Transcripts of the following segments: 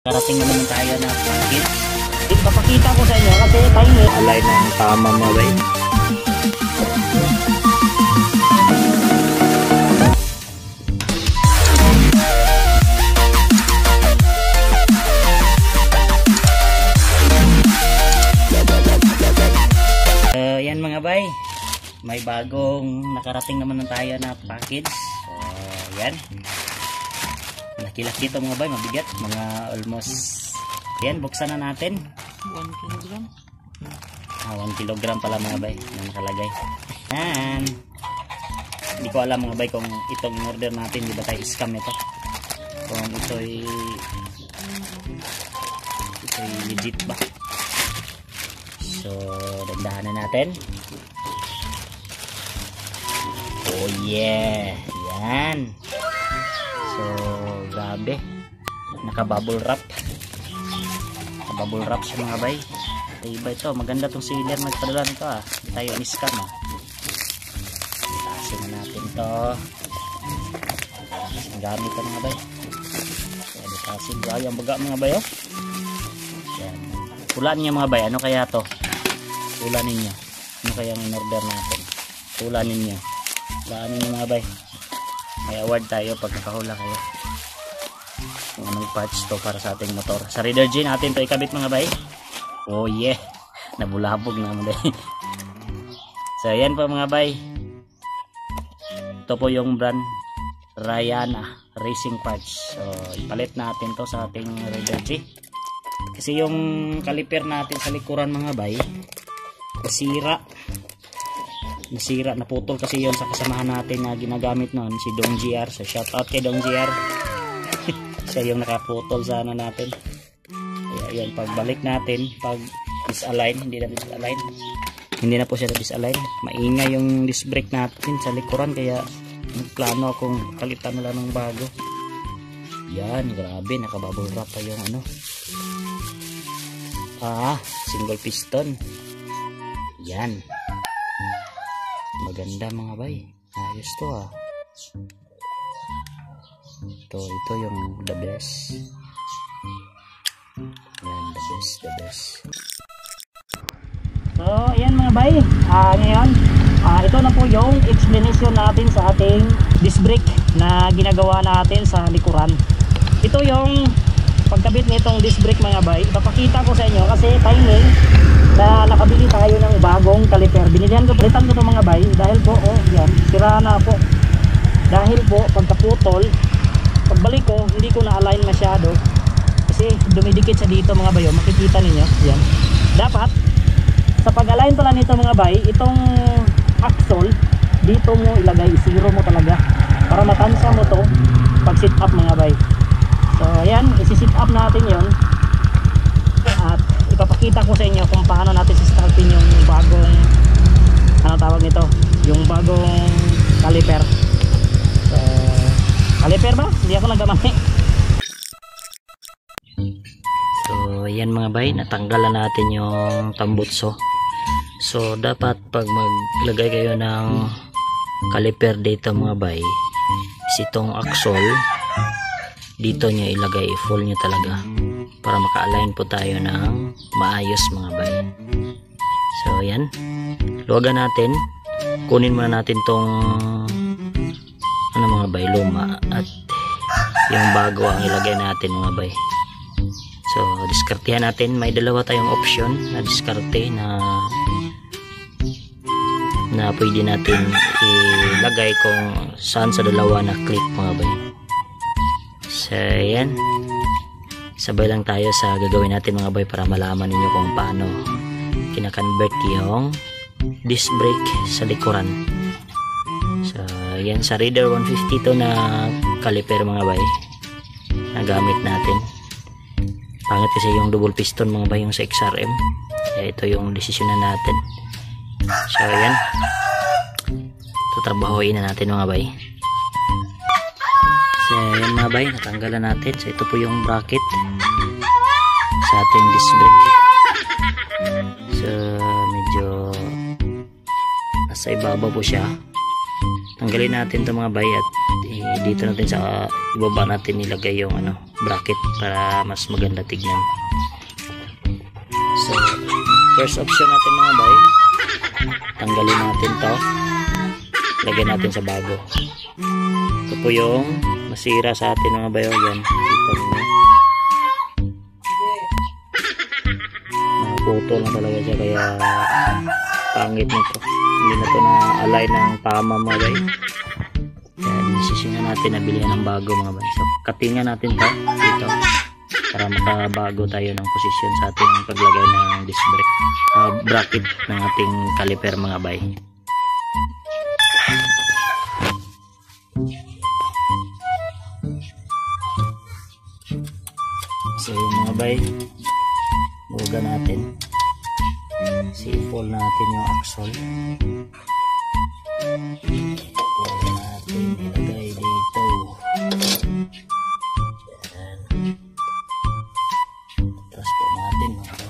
Karating naman tayo na package. Ipapakita ko sa inyo kasi tayo align ng tama mga bay. Yan mga bay, may bagong nakarating naman tayo na package. So yan, laki-laki ito mga bay, mabigat, mga almost yan, buksan na natin 1 kilogram. 1 kilogram pala mga bay na nakalagay. Yan, hindi ko alam mga bay kung itong order natin di ba tayo scam ito, kung ito'y legit ba. So dandahan na natin. Oh yeah, yan. So grabe, naka bubble wrap siya mga bay. Iba ito, maganda tong sealer nagpadala nito hindi tayo in-scam Itasin na natin to. Ang gamit ito mga bay. Itasin ba yung baga mga bay yan. Tulan niya mga bay, ano kaya to? Tulan ninyo, ano kaya ang in-order natin? Tulan ninyo mga bay. May award tayo pag nakahula kayo kung anong parts to para sa ating motor. Sa Raider G natin to ikabit mga bay. Oh yeah, nabulabog na mo day. So yan po mga bay, ito po yung brand Rayana Racing Parts. So ipalit natin to sa ating Raider G kasi yung kaliper natin sa likuran mga bay nasira, naputol kasi yon sa kasamahan natin na ginagamit noon, si Dong GR. So shout out kay Dong GR. Siya yung nakaputol sa ano natin. Kaya yan, pagbalik natin, pag disalign, hindi na po siya disalign. Maingay yung disc brake natin sa likuran, kaya nagplano akong palitan na lang ng bago. Yan, grabe, nakabubble wrap pa yung ano, single piston. Yan, maganda mga bay, ayos to ito yung the best. Yan, the best. So ayan mga bay, ngayon ito na po yung explanation natin sa ating disc brake na ginagawa natin sa likuran. Ito yung pagkabit nitong disc brake mga bay. Ipapakita ko sa inyo kasi timing na nakabili tayo ng bagong caliper. Binilihan ko, palitan ko ito mga bay dahil po yan, sira na po. Dahil po pagkaputol, pagbalik ko hindi ko na-align masyado kasi dumidikit sa dito mga bay. Makikita ninyo yan. Dapat sa pag-align pala nito mga bay, itong axle dito mo ilagay, zero mo talaga para matansa mo to pag sit up mga bay. So ayan, isi-sit up natin yon at ipapakita ko sa inyo kung paano natin si-startin yung bagong tawag nito, yung bagong caliper. So, caliper ba? Hindi ako nagkamali. So ayan mga bay, natanggalan natin yung tambutso. So dapat pag maglagay kayo ng caliper dito mga bay, itong axle dito nyo ilagay, full nyo talaga para maka-align po tayo ng maayos mga bay. So yan, luwagan natin, kunin muna natin tong mga bay, luma, at yung bago ang ilagay natin mga bay. So diskartehan natin, may dalawa tayong option na diskarte na pwede natin ilagay kung saan sa dalawa na click mga bay. So yan, sabay lang tayo sa gagawin natin mga bay para malaman ninyo kung paano kinakonvert yung disc brake sa likuran. So yan, sa Raider 150 to na caliper mga bay na gamit natin. Pangit kasi yung double piston mga bay yung sa XRM, kaya ito yung desisyonan natin. So yan, tatrabahoin na natin mga bay. So yan mga bay, natanggalan natin. So ito po yung bracket sa ating disc brake. So medyo nasa ibabaw po siya. tanggalin natin ito mga bay at dito natin sa ibaba natin nilagay yung bracket para mas maganda tignan. So first option natin mga bay, tanggalin natin to, lagyan natin sa bago. Ito po yung masira sa atin mga bay. Yan, kita niyo, puto na talaga siya, kaya pangit nito, hindi na to na align ng tama mga bay. Kaya decision na natin na bilihan ng bago mga bay. So cuttingan natin to dito para makabago tayo ng posisyon sa ating paglagay ng disc brake bracket ng ating caliper mga bay. So yung mga bay, buga natin, si-pull natin yung axle, pull natin, ilagay dito. Yan. Tapos po natin mga bay.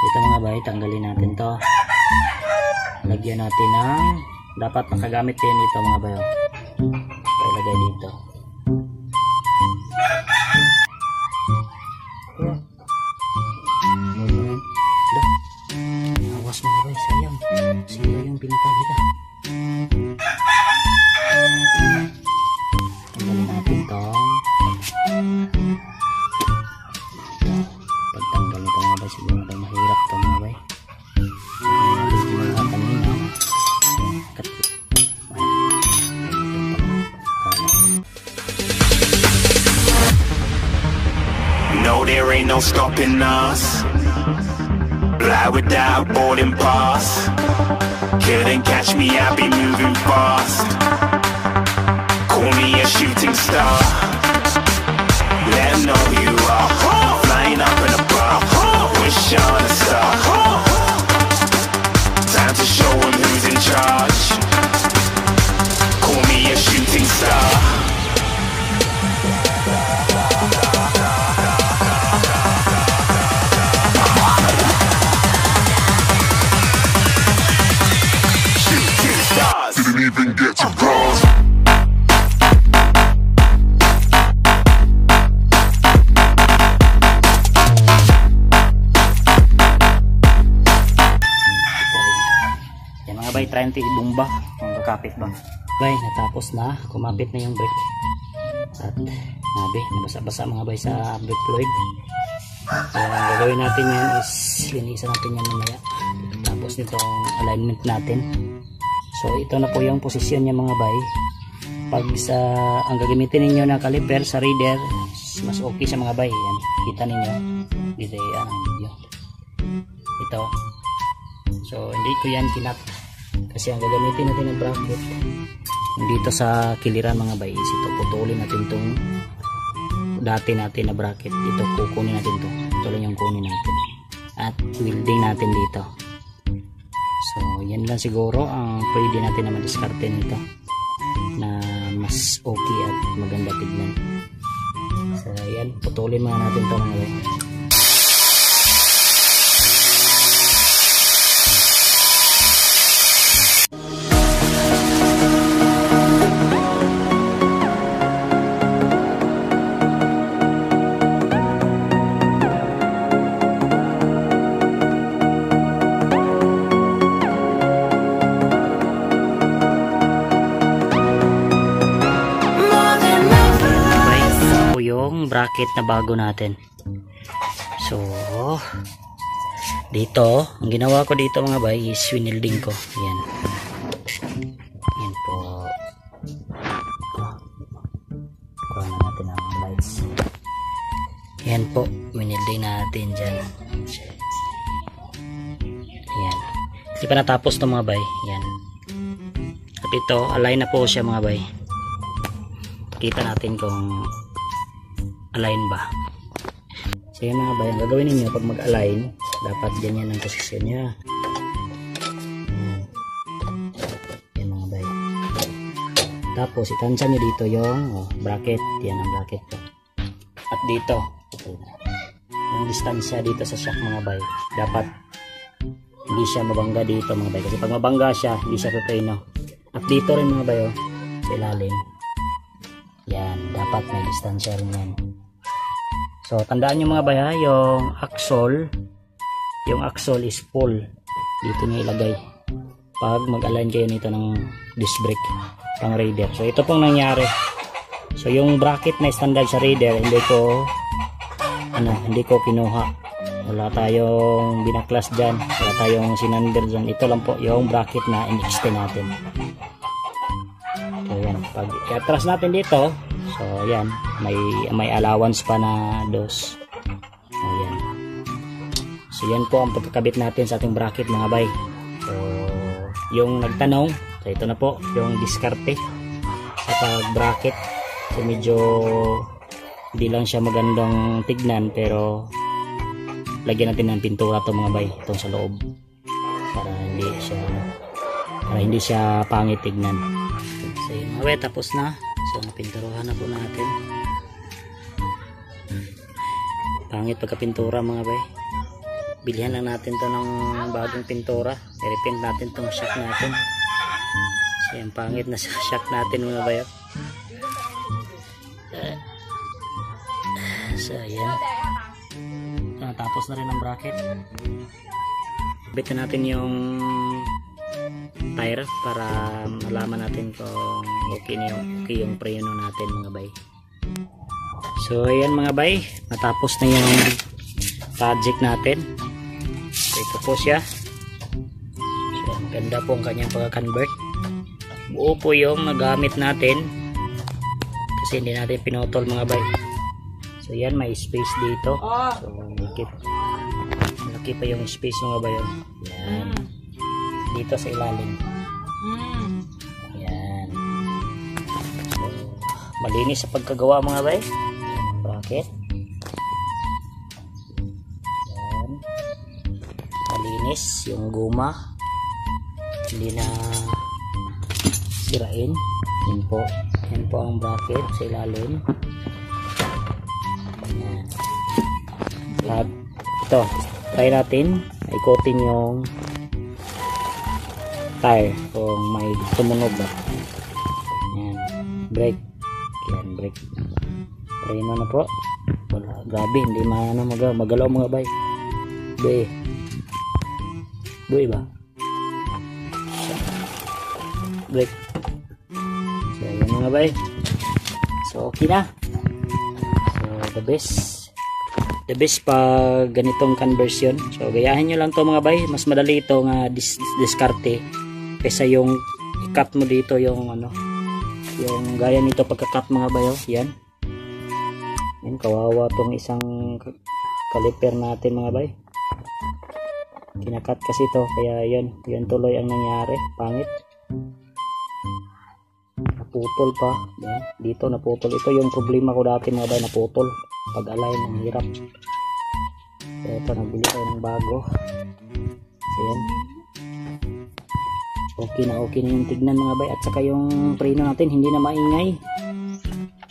So ito mga bay, tanggalin natin to, lagyan natin ng, dapat nakagamit din dito mga bay, ilagay dito. Awas mga bay, sayang sila yung pinita kita. Tanggalin natin to. Pagtanggal nito mga bay, siguro na tayo mahirap ito mga bay. No, there ain't no stopping us. Fly without boarding pass. Couldn't catch me, I'll be moving fast. Call me a shooting star. Let 'em know who you are. Flying up in a bar. Wish on a star. Time to show 'em who's in charge. Call me a shooting star. Didn't even get to cross. Yan mga bay, try natin ibumba kung kakapit ba. Bay, natapos na, kumapit na yung brake. At nabi, nabasa-basa mga bay sa brake fluid. So, ang gagawin natin yan is linisan natin yan mamaya. Tapos nito ang alignment natin. So ito na po yung posisyon niya mga bay. Pag ang gagamitin ninyo na caliper sa reader, mas okay sa mga bay. Yan, kita ninyo dito yan ang video. Ito. So hindi ko yan kinat kasi ang gagamitin natin ng bracket dito sa kiliran mga bay is ito, putulin natin tong dati natin na bracket. Ito kukunin natin to. Ito lang yung kunin natin at welding natin dito. So yan lang siguro ang pwede natin na madiskarte nito na mas okay at maganda tignan. So yan, putulin muna natin to mga bay. Bracket na bago natin. So dito ang ginawa ko dito mga bay is winelding ko. Yan. Yan po. Kuha na natin ang lights. Yan po, winelding natin dyan. Yan. Hindi pa natapos to mga bay. Yan. At ito, align na po siya mga bay. Kita natin kung align ba. So yan mga bay, ang gagawin ninyo pag mag-align, dapat ganyan ang posisyon niya. Yan mga bay. Tapos itansya nyo dito yung bracket. Yan ang bracket ko. At dito yung distansya dito sa shock mga bay, dapat hindi siya mabangga dito mga bay, kasi pag mabangga siya hindi siya pepeno. At dito rin mga bay sa ilalim. Yan, dapat may distansya rin yan. So tandaan nyo mga bay ha, yung axle is full. Dito nyo ilagay pag mag-align kayo nito ng disc brake pang raider. So ito pong nangyari. So yung bracket na standard sa raider hindi ko kinuha. Wala tayong binaklas dyan, wala tayong sinander dyan. Ito lang po yung bracket na in-extend natin. So yan, pag i-atras natin dito, so yan, may allowance pa na dos. So yan. So yan po ang pagkakabit natin sa ating bracket mga bay. So yung nagtanong, so ito na po yung diskarte sa pag bracket. So medyo hindi lang siya magandang tignan, pero lagyan natin ng pintura to mga bay, itong sa loob, para hindi siya pangit tignan. So yun mga bay, tapos na. So napinturuhan na po natin. Pangit pagka-pintura mga bay, bilhan lang natin to ng bagong pintura. I-repaint natin tong shock natin. So yung pangit na shock natin mga bay. So ayan, natapos na rin ang bracket. Bitin natin yung tire para malaman natin kung okay yung preno natin mga bay. So ayan mga bay, natapos na yung project natin. So ito po siya. So maganda po ang kanyang pagka-convert. Buo po yung nagamit natin kasi hindi natin pinutol mga bay. So yan, may space dito. So malaki pa yung space mga bay. Yan. Dito sa ilalim. Yan. So malinis sa pagkagawa mga bay. Bracket. Yan. Malinis yung guma. Hindi na sirain. Yan po. Yan po ang bracket sa ilalim. At ito, try natin ikotin yung tire kung may tumunog ba. Yan, brake. Yan, brake. Try mo na po. Wala, grabe, hindi magalaw mga bay. Buhay ba? Brake. So yan mga bay. So okay na. So the best. the best pag ganitong conversion. So gayahin nyo lang to mga bay, mas madali ito nga diskarte kaysa yung i-cut mo dito yung ano, yung gaya nito pagka-cut mga bay. Yan, yan kawawa tong isang caliper natin mga bay, kinakat kasi to, kaya yan tuloy ang nangyari, pangit, naputol pa. Yan, dito naputol. Ito yung problema ko dati mga bay, naputol pag align, ang hirap. So ito, nagbili tayo ng bago. So yan, okay na yung tignan mga bay, at saka yung preno natin hindi na maingay.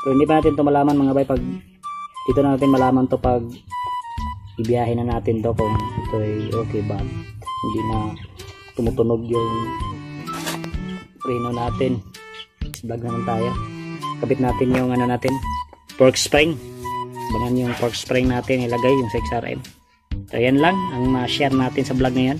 Pero hindi pa natin ito malaman mga bay, pag dito na natin malaman to pag ibiyahin na natin to kung ito ay okay ba, hindi na tumutunog yung preno natin. Vlog naman tayo, kapit natin yung ano natin, fork spring. Bangan yung fork spring natin ilagay yung sa XRM. So yan lang ang ma-share natin sa vlog na yan.